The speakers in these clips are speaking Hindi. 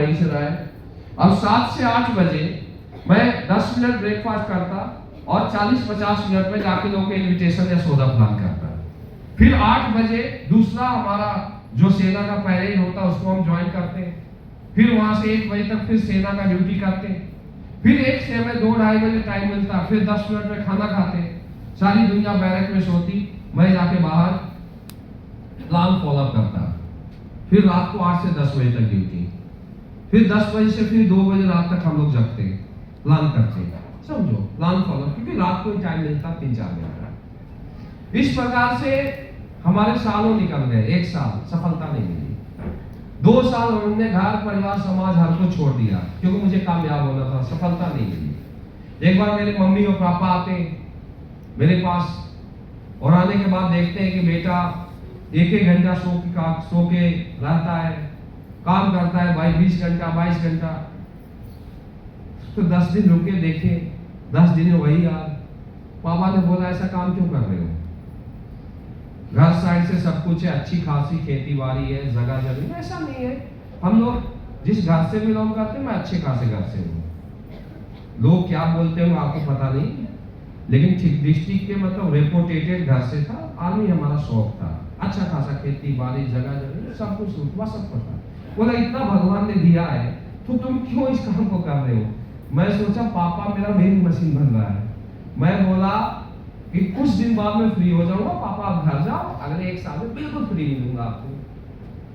वहीं से रहे। अब 7 से 8 बजे मैं 10 मिनट ब्रेकफास्ट करता और 40-50 मिनट में जाके लोगों के इनविटेशन या सौदा प्लान करता। फिर 8 बजे दूसरा हमारा जो सेना का पैरेड होता है उसको हम ज्वाइन करते हैं। फिर वहां से 1 बजे तक फिर सेना का ड्यूटी करते हैं। फिर 1 से हमें 2-2:30 बजे टाइम मिलता, फिर 10 मिनट में खाना खाते। सारी दुनिया बैरक में सोती, मैं जाके बाहर प्लान फॉलो करता। फिर रात को 8 से 10 बजे तक ड्यूटी, फिर 10 बजे से फिर 2 बजे रात तक हम लोग जगते प्लान करते, समझो प्लान फॉलो, क्योंकि रात को ही टाइम मिलता 3-4 घंटा। इस प्रकार से हमारे सालों निकल गए। 1 साल सफलता नहीं मिली, 2 साल उन्होंने घर परिवार समाज हर को छोड़ दिया क्योंकि मुझे कामयाब होना था, सफलता नहीं मिली। एक बार मेरे मम्मी और पापा आते मेरे पास और आने के बाद देखते हैं कि बेटा 1-1 घंटा सो के रहता है, काम करता है 22 घंटा 22 घंटा। तो 10 दिन रुके, देखे 10 दिन वही यार। पापा ने बोला ऐसा काम क्यों कर रहे हो, घर साइड से सब कुछ है, अच्छी खासी खेती बाड़ी है, जगह जमीन। ऐसा नहीं है, हम लोग जिस घर से बिलोंग करते हैं, मैं अच्छे खासे घर से हूँ। लोग क्या बोलते हैं आपको पता नहीं, लेकिन ठीक डिस्ट्रिक्ट के मतलब रेपुटेटेड घर से था। आर्मी हमारा शौक था, अच्छा खासा खेती बाड़ी जगह जमीन सब कुछ रुतबा सब पता। बोला इतना भगवान ने दिया है तो तुम क्यों इस काम को कर रहे हो। मैं सोचा पापा मेरा वेइंग मशीन बन रहा है। मैं बोला कि कुछ दिन बाद में फ्री हो जाऊंगा, पापा आप घर जाओ, अगले 1 साल में बिल्कुल फ्री मिलूंगा आपको।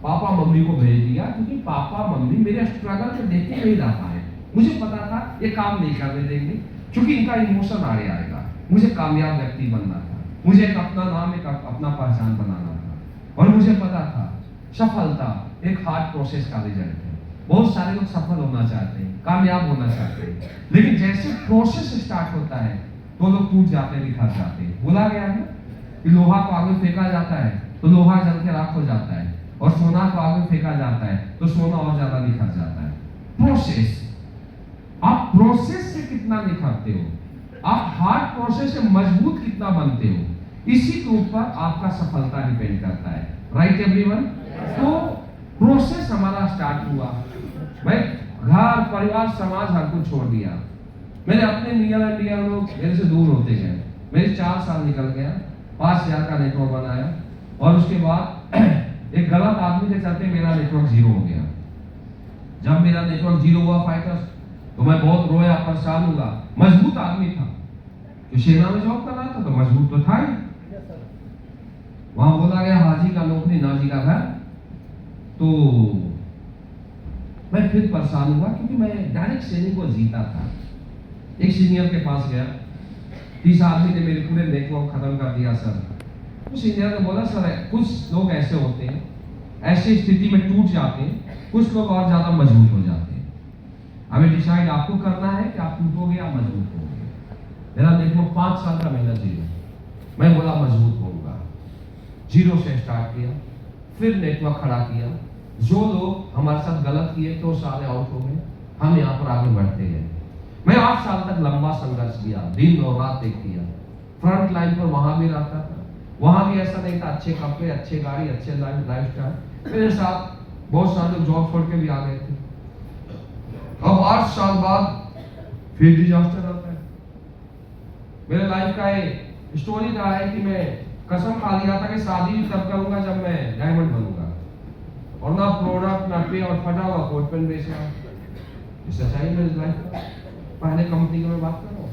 पापा मम्मी को भेज दिया क्योंकि पापा मम्मी मेरे स्ट्रगल को देख के नहीं रह पाए। मुझे पता था ये काम नहीं करने देंगे क्योंकि इनका इमोशन आगे आएगा। मुझे कामयाब व्यक्ति बनना था, मुझे एक अपना नाम, एक अपना पहचान बनाना था। और मुझे पता था सफलता एक हार्ड प्रोसेस का रिजल्ट है। बहुत सारे लोग सफल होना चाहते हैं, कामयाब होना चाहते हैं, लेकिन जैसे प्रोसेस स्टार्ट होता है तो लोग टूट जाते हैं, बिखर जाते हैं। बोला गया है कि लोहा को आगे फेंका जाता है तो लोहा जल के राख हो जाता है, और सोना को आगे फेंका जाता है तो सोना और ज्यादा निखर जाता है। प्रोसेस, आप प्रोसेस से कितना निखरते हो, आप हार्ड प्रोसेस से मजबूत कितना बनते हो, इसी के ऊपर आपका सफलता डिपेंड करता है। Right everyone. तो प्रोसेस हमारा स्टार्ट हुआ, भाई घर परिवार समाज हर कुछ छोड़ दिया। मेरे अपने नियर एंड डियर लोग मेरे से दूर होते गए। मेरे 4 साल निकल गया, 5000 का नेटवर्क बनाया, और उसके बाद एक गलत आदमी के चलते मेरा नेटवर्क 0 हो गया। जब मेरा नेटवर्क 0 हुआ फाइटर्स, तो मैं बहुत रोया, परेशान हुआ। मजबूत आदमी था, जो सेना में जॉब कर रहा था तो मजबूत तो था ही। वहां बोला गया हाजी का नौकरी नाजी का घर। तो मैं फिर परेशान हुआ क्योंकि मैं डायरेक्ट सेलिंग को जीता था। एक सीनियर के पास गया, 30 आदमी ने मेरे पूरे नेटवर्क खत्म कर दिया सर। तो सीनियर ने बोला सर कुछ लोग ऐसे होते हैं, ऐसी स्थिति में टूट जाते हैं, कुछ लोग और ज्यादा मजबूत हो जाते हैं। हमें डिसाइड आपको करना है कि आप टूटोगे या मजबूत होगे। मेरा नेटवर्क 5 साल का मेहनत 0। मैं बोला मजबूत होऊंगा, 0 से स्टार्ट किया, फिर नेटवर्क खड़ा किया। जो लोग हमारे साथ गलत किए तो सारे आउट हो गए, हम यहाँ पर आगे बढ़ते गए। मैं 8 साल तक लंबा संघर्ष किया, दिन और रात एक किया। फ्रंट लाइन पर वहां भी रहता था, वहां भी ऐसा नहीं था अच्छे कपड़े, अच्छे गाड़ी, अच्छे लाइफ स्टाइल। मेरे साथ बहुत सारे लोग जॉब छोड़ के भी आ गए थे। अब 8 साल बाद फिर डिजास्टर आता है। मेरे लाइफ का एक स्टोरी रहा है कि मैं कसम खा लिया था कि शादी भी तब करूंगा जब मैं डायमंड बनूंगा, और ना प्रोडक्ट ना पे, और फटा हुआ कोट पेन बेचना। सच्चाई मेरी लाइफ का। पहले कंपनी की मैं बात कर रहा हूँ,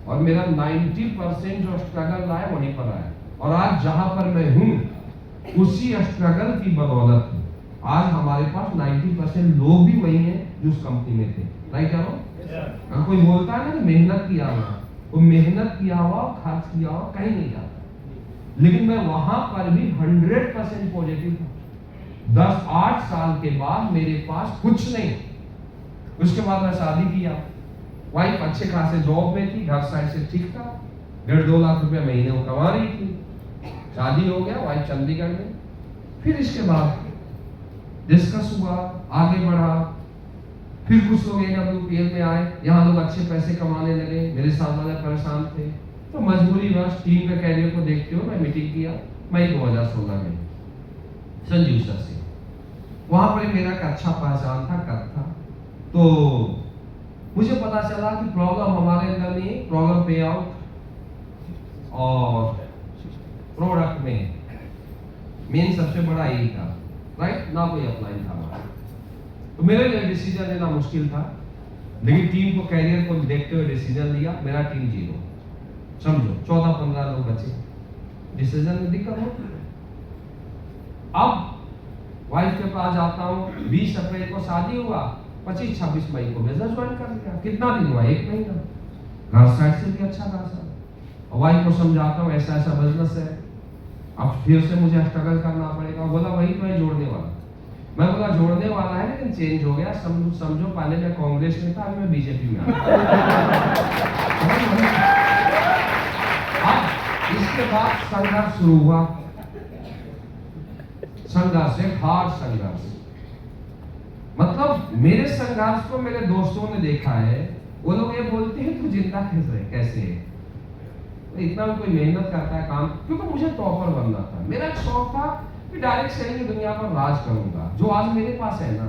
और मेरा 90% जो स्ट्रगल रहा है वहीं पर आया, और आज जहां पर मैं हूं उसी स्ट्रगल की बदौलत आज हमारे पास 90% लोग भी वही हैं जो उस कंपनी में थे। राइट है ना? कोई बोलता है ना कि मेहनत किया हुआ, वो मेहनत किया हुआ, खर्च किया हुआ कहीं नहीं जाता, लेकिन मैं वहां पर भी 100% पॉजिटिव था। 8 साल के बाद मेरे पास कुछ नहीं। उसके बाद मैं शादी किया, वाइफ अच्छे खासे जॉब में थी, घर साइड से ठीक था, 1.5-2 लाख रुपए महीने वो कमा रही थी। शादी हो गया, वाइफ चंडीगढ़ में। फिर इसके बाद डिस्कस हुआ, आगे बढ़ा, फिर कुछ लोग AWPL में आए, यहाँ लोग अच्छे पैसे कमाने लगे, मेरे साथ वाले परेशान थे। तो मजबूरी बस टीम के कैरियर को देखते हुए मैं मीटिंग किया मई 2016 में संजीव सर से। वहां पर मेरा एक अच्छा पहचान था, कद था, तो मुझे पता चला कि प्रॉब्लम हमारे अंदर नहीं, प्रॉब्लम पे आउट और प्रोडक्ट में मेन सबसे बड़ा यही था, राइट ना, कोई अपलाइन था हमारा। तो मेरे लिए डिसीजन लेना मुश्किल था, लेकिन टीम को, कैरियर को देखते हुए डिसीजन लिया। मेरा टीम 0, समझो 14-15 लोग बचे, डिसीजन में दिक्कत होती है। अब वाइफ के पास जाता हूँ, 20 अप्रैल को शादी हुआ, 25-26 मई को बिजनेस ज्वाइन कर लिया। कितना दिन हुआ? 1 महीना। घर साइड से भी अच्छा खासा। वाइफ को समझाता हूँ ऐसा ऐसा बिजनेस है, अब फिर से मुझे स्ट्रगल करना पड़ेगा। बोला वही तो है जोड़ने वाला। मैं बोला जोड़ने वाला है लेकिन चेंज हो गया, समझो पहले मैं कांग्रेस में था, अभी मैं बीजेपी में आ अब इसके बाद संघर्ष शुरू हुआ, संघर्ष, एक हार्ड संघर्ष। मतलब मेरे संघर्ष को मेरे दोस्तों ने देखा है, वो लोग ये बोलते हैं तू जिंदा कैसे है, इतना भी कोई मेहनत करता है काम, क्योंकि मुझे टॉपर बनना था। मेरा एक शौक था कि डायरेक्ट सेलिंग दुनिया पर राज करूंगा, जो आज मेरे पास है ना,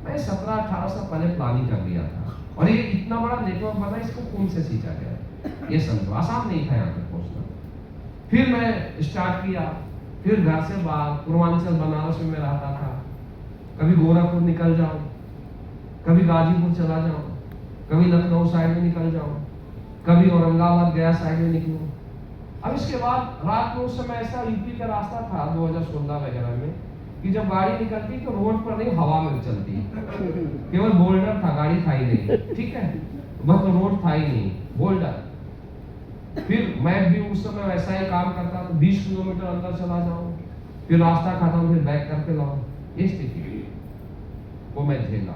मैं 17-18 साल पहले प्लानिंग कर लिया था। और ये इतना बड़ा नेटवर्क बना, इसको कौन से सींचा गया, ये समझो, आसान नहीं था यहाँ तक पहुंचना। फिर मैं स्टार्ट किया, फिर घर से बाहर पूर्वांचल बनारस में मैं रहता था, कभी गोरखपुर निकल जाऊं, कभी गाजीपुर चला जाऊं, कभी लखनऊ साइड में निकल जाऊं, कभी औरंगाबाद गया साइड में निकलूं। अब इसके बाद रात में उस समय ऐसा यूपी का रास्ता था 2016 वगैरह में कि जब गाड़ी निकलती तो रोड पर नहीं, हवा में चलती, केवल बोल्डर था, गाड़ी था ही नहीं, ठीक है, बस तो रोड था ही नहीं, बोल्डर। फिर मैं भी उस समय वैसा ही काम करता था, 20 किलोमीटर अंदर चला जाऊं, फिर रास्ता खत्म, फिर बैक करके लाऊं, ये स्थिति वो मैं झेला।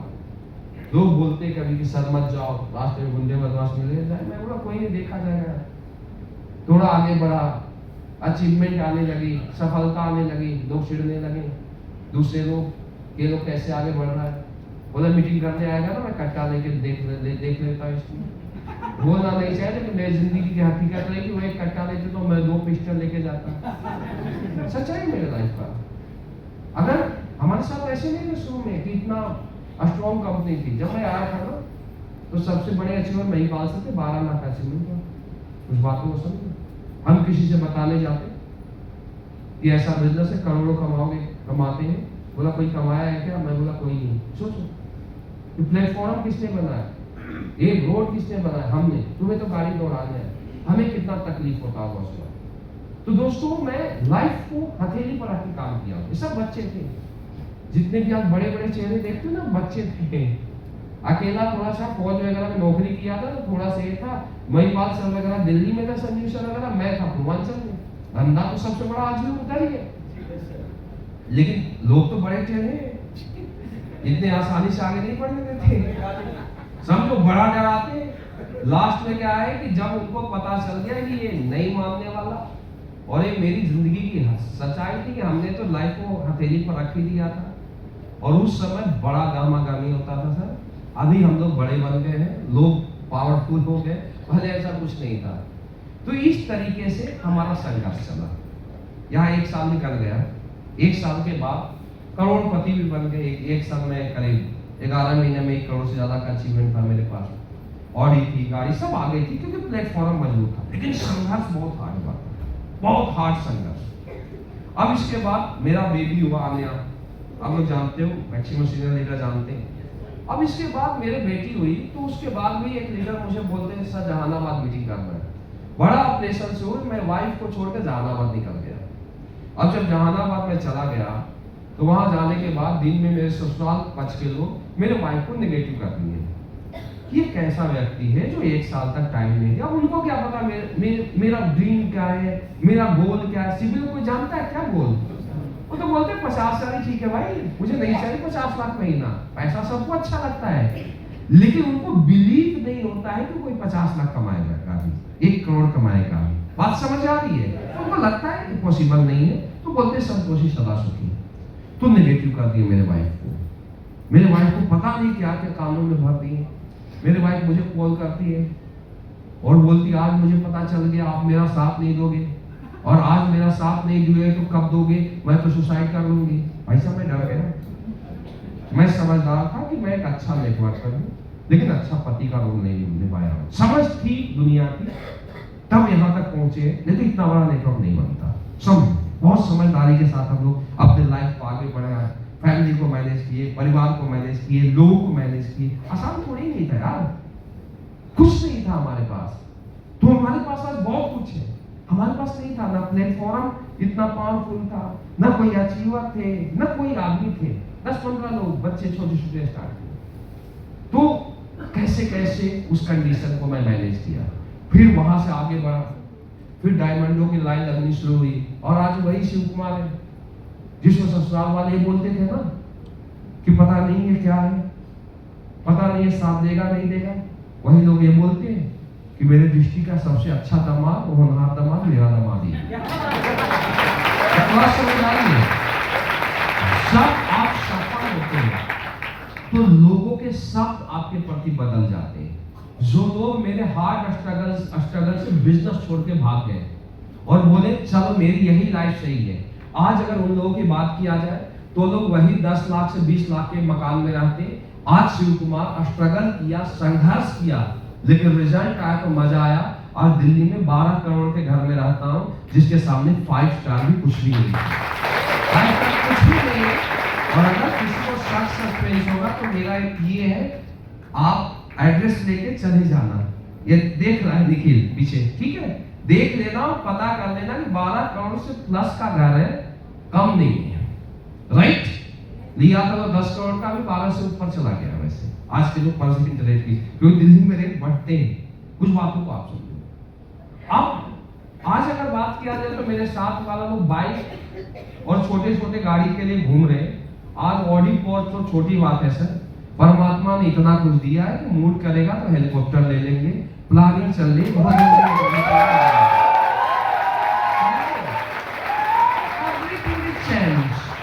लोग बोलते कभी कि सर मत जाओ, रास्ते में गुंडे बदमाश मिले जाए, मैं बोला कोई नहीं, देखा जाएगा। थोड़ा आगे बढ़ा, अचीवमेंट आने लगी, सफलता आने लगी, लोग चिढ़ने लगे, दूसरे लोग ये लोग कैसे आगे बढ़ रहा है। बोला मीटिंग करने आएगा ना, मैं कट्टा लेके देख लेता इसको, बोलना नहीं चाहिए लेकिन मेरी जिंदगी की हकीकत है कि वो एक कट्टा लेते तो मैं 2 पिस्टल लेके जाता। सच्चाई मेरे लाइफ का। अगर हमारे साथ ऐसे नहीं थे शुरू में कि इतना स्ट्रॉन्ग कंपनी थी, जब मैं आया था ना तो सबसे बड़े अचीवर महिपाल से थे, 12 लाख अचीवमेंट था। उस बातों को समझो, हम किसी से बताने जाते कि ऐसा बिजनेस है, करोड़ों कमाते हैं, बोला कोई कमाया है क्या, मैं बोला कोई नहीं। सोचो तो प्लेटफॉर्म किसने बनाया, ये रोड किसने बनाया, हमने। तुम्हें तो गाड़ी दौड़ाने है, हमें कितना तकलीफ होता होगा उसका। तो दोस्तों मैं लाइफ को हथेली पर रख के काम किया, ये सब बच्चे थे, जितने भी आप बड़े बड़े चेहरे देखते हो ना, बच्चे थे। अकेला थोड़ा सा फौज वगैरह में नौकरी किया था, तो थोड़ा सा ये था, महिपाल सर वगैरह दिल्ली में था, संजीव सर वगैरह, मैं था पूर्वांचल में। धंधा तो सबसे बड़ा आज भी होता ही है, लेकिन लोग तो बड़े थे, इतने आसानी से आगे नहीं बढ़ने देते, समझो बड़ा डराते। लास्ट में क्या है कि जब उनको पता चल गया कि ये नहीं मानने वाला, और ये मेरी जिंदगी की सच्चाई थी कि हमने तो लाइफ को हथेली पर रख ही दिया था, और उस समय बड़ा गामा-गामी होता था सर। अभी हम लोग बड़े बन गए हैं, लोग पावरफुल हो गए, पहले ऐसा कुछ नहीं था। तो इस तरीके से हमारा संघर्ष चला। यहाँ 1 साल निकल गया, 1 साल के बाद करोड़पति भी बन गए। एक साल में करीब 11 महीने में 1 करोड़ से ज्यादा का अचीवमेंट था मेरे पास, ऑडी थी, गाड़ी सब आ गई थी, क्योंकि प्लेटफॉर्म मजबूत था। लेकिन संघर्ष बहुत हार्ड हुआ, बहुत हार्ड संघर्ष। अब इसके बाद मेरा बेबी हुआ आन्या, आप लोग जानते हो, मैक्सिमम सीनियर लीडर जानते हैं। अब इसके बाद मेरे बेटी हुई, तो उसके बाद भी एक लीडर मुझे बोलते हैं सर जहानाबाद मीटिंग करना है, बड़ा ऑपरेशन से हुई, मैं वाइफ को छोड़कर जहानाबाद निकल गया। अब जब जहानाबाद में चला गया तो वहां जाने के बाद दिन में मेरे ससुराल पक्ष के लोग मेरे वाइफ को नेगेटिव कर दिए कि ये कैसा व्यक्ति है जो 1 साल तक टाइम नहीं दिया। उनको क्या पता मेरा ड्रीम क्या है, मेरा गोल क्या है। सिविल कोई जानता है क्या गोल? वो तो बोलते 50 साल ठीक है भाई, मुझे नहीं चाहिए 50 लाख महीना, पैसा सबको अच्छा लगता है, लेकिन उनको बिलीव नहीं होता है कि कोई 50 लाख कमाएगा, 1 करोड़ कमाएगा। बात समझ आ रही है? उनको लगता है कि पॉसिबल नहीं है, तो बोलते संतोषी सदा सुखी। तो नेगेटिव कर दिए मेरे वाइफ को। मेरे वाइफ को पता नहीं क्या क्या कानून में भर दिए। मेरे वाइफ मुझे कॉल करती है और बोलती आज मुझे पता चल गया आप मेरा साथ नहीं दोगे, और आज मेरा साथ नहीं दोगे तो कब दोगे, मैं तो सुसाइड कर लूंगी। भाई साहब मैं डर गया, मैं समझदार था कि मैं एक अच्छा नेटवर्कर हूँ, लेकिन अच्छा पति का रोल नहीं निभाया। समझ थी दुनिया की, तब यहाँ तक पहुंचे, नहीं तो इतना बड़ा नेटवर्क नहीं बनता। सब बहुत समझदारी के साथ हम लोग अपने लाइफ को आगे बढ़ाया, फैमिली को मैनेज किए, परिवार को मैनेज किए, लोगों को मैनेज किए। आसान थोड़ी नहीं था यार, कुछ नहीं था हमारे पास। तो हमारे पास आज बहुत कुछ है, हमारे पास नहीं था। ना प्लेटफॉर्म इतना पावरफुल था, ना कोई अचीवर थे, ना कोई आदमी थे। 10-15 लोग, बच्चे छोटे छोटे स्टार्ट किए। तो कैसे कैसे उस कंडीशन को मैं मैनेज किया, फिर वहां से आगे बढ़ा, फिर डायमंडों की लाइन लगनी शुरू हुई। और आज वही शिव कुमार है जिसको ससुराल वाले बोलते थे ना कि पता नहीं है क्या है, पता नहीं है साथ देगा नहीं देगा। वही लोग ये बोलते हैं कि मेरे दृष्टि का सबसे अच्छा दामाद, होनहार दामाद मेरा दामाद ही है। सब आप सफल होते हैं तो लोगों के शब्द आपके प्रति बदल जाते हैं। जो लोग मेरे हार्ड स्ट्रगल से बिजनेस छोड़ के भाग गए और बोले चलो मेरी यही लाइफ सही है, आज अगर उन लोगों की बात किया जाए तो लोग वही 10 लाख से 20 लाख के मकान में रहते। आज शिव कुमार स्ट्रगल किया, संघर्ष किया, लेकिन रिजल्ट आया तो मजा आया। आज दिल्ली में 12 करोड़ के घर में रहता हूं, जिसके सामने 5 स्टार भी कुछ भी नहीं है, 5 स्टार कुछ भी नहीं है। और अगर किसी को सस्पेंस होगा तो मेरा एक ये है, आप एड्रेस लेके चले जाना। ये देख रहा है निखिल पीछे, ठीक है, देख लेना और पता कर लेना कि 12 करोड़ से प्लस का घर है, कम नहीं है, राइट। लिया था तो 10 करोड़ का भी 12 से ऊपर चला गया। वैसे आज के जो परसेंट रेट की, क्योंकि दिल्ली में रेट बढ़ते हैं, कुछ बातों को आप सुनिए। अब आज अगर बात किया जाए तो मेरे साथ वाला लोग बाइक और छोटे छोटे गाड़ी के लिए घूम रहे। आज ऑडी पोर्च तो छोटी बात है सर, परमात्मा ने इतना कुछ दिया है कि मूड करेगा तो हेलीकॉप्टर ले लेंगे, प्लानिंग चल रही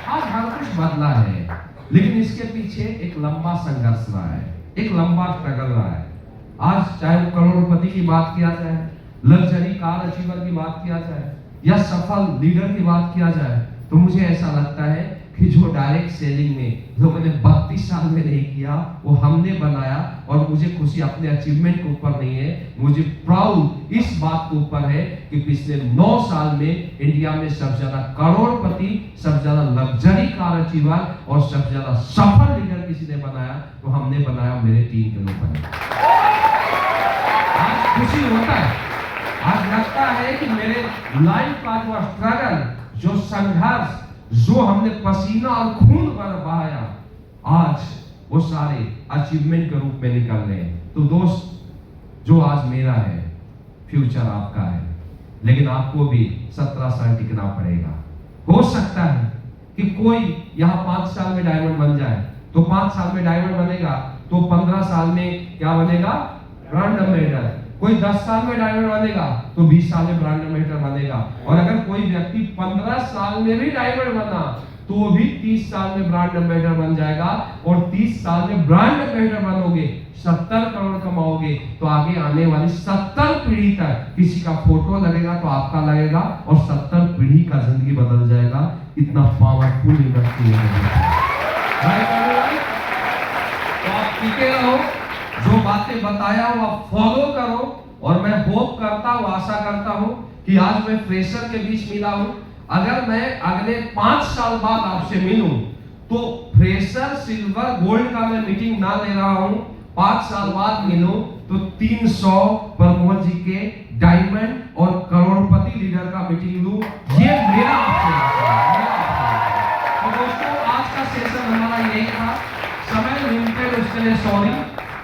आज हर कुछ बदला है, लेकिन इसके पीछे एक लंबा संघर्ष रहा है, एक लंबा स्ट्रगल रहा है। आज चाहे वो करोड़पति की बात किया जाए, लग्जरी कार अचीवर की बात किया जाए, या सफल लीडर की बात किया जाए, तो मुझे ऐसा लगता है कि जो डायरेक्ट सेलिंग में लोगों ने 32 साल में नहीं किया, वो हमने बनाया। और मुझे खुशी अपने अचीवमेंट के ऊपर नहीं है, मुझे प्राउड इस बात के ऊपर है कि पिछले 9 साल में इंडिया में सबसे ज्यादा करोड़पति, सबसे ज्यादा लग्जरी कार अचीवर और सबसे ज्यादा सफल लीडर किसी ने बनाया तो हमने बनाया, मेरे टीम के लोग बनाए। आज खुशी होता है, आज लगता है कि मेरे लाइफ का जो स्ट्रगल, जो संघर्ष, जो हमने पसीना और खून पर बहाया, आज वो सारे अचीवमेंट के रूप में निकल रहे हैं। तो दोस्त, जो आज मेरा है, फ्यूचर आपका है, लेकिन आपको भी 17 साल टिकना पड़ेगा। हो सकता है कि कोई यहाँ 5 साल में डायमंड बन जाए, तो 5 साल में डायमंड बनेगा, तो 15 साल में क्या बनेगा, ब्रांड एम्बेसडर। कोई 10 साल में डायमंड बनेगा तो 20 साल में ब्रांड एम्बेसडर बनेगा। और अगर कोई व्यक्ति 15 साल में भी डायमंड बना तो वो भी 30 साल में ब्रांड एम्बेसडर बन जाएगा। और 30 साल में ब्रांड एम्बेसडर बनोगे, 70 करोड़ कमाओगे, तो आगे आने वाली 70 पीढ़ी तक किसी का फोटो लगेगा तो आपका लगेगा, और 70 पीढ़ी का जिंदगी बदल जाएगा। इतना पावरफुल इंडस्ट्री है। तो आप टिके रहो, जो बातें बताया वो आप फॉलो करो। और मैं होप करता हूँ, आशा करता हूँ कि आज मैं फ्रेशर के बीच मिला हूँ। अगर मैं अगले 5 साल बाद आपसे मिलूं तो फ्रेशर, सिल्वर, गोल्ड का मैं मीटिंग ना ले रहा हूँ। 5 साल बाद मिलूं तो 300 प्रमोद जी के डायमंड और करोड़पति लीडर का मीटिंग लूं। ये मेरा आपसे तो दोस्तों, आज का सेशन हमारा यही था। समय लिमिटेड, उसके लिए सॉरी।